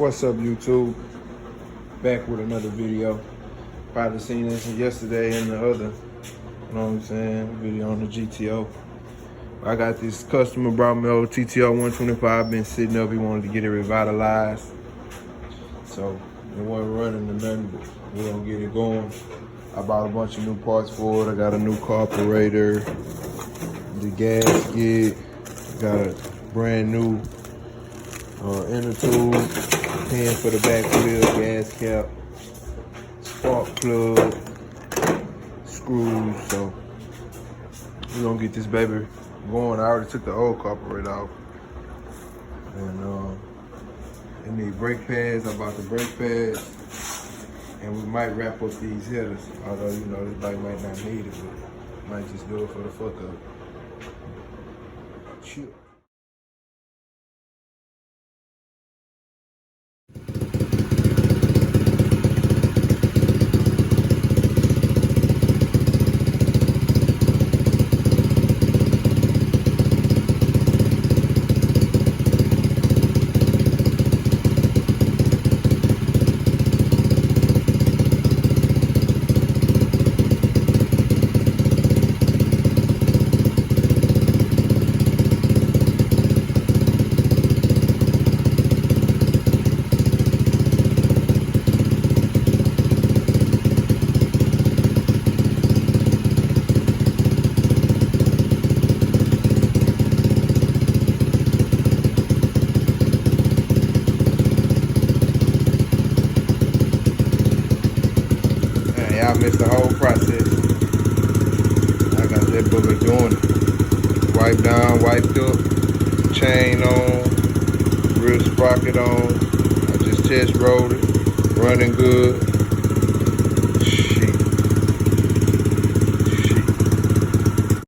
What's up, YouTube? Back with another video. Probably seen this yesterday and the other, you know what I'm saying, video on the GTO. I got this customer brought me old TTO 125, been sitting up, he wanted to get it revitalized. So it wasn't running or nothing, but we're gonna get it going. I bought a bunch of new parts for it. I got a new carburetor, the gasket, got a brand new inner tube, pin for the back wheel, gas cap, spark plug, screws. So we're gonna get this baby going. I already took the old carburetor off. And it need brake pads. I bought the brake pads. And we might wrap up these headers. Although, you know, this bike might not need it, but might just do it for the fuck of it. Chill. Y'all missed the whole process. I got that booger doing it. Wipe down, wiped up, chain on, rear sprocket on. I just test rolled it, running good.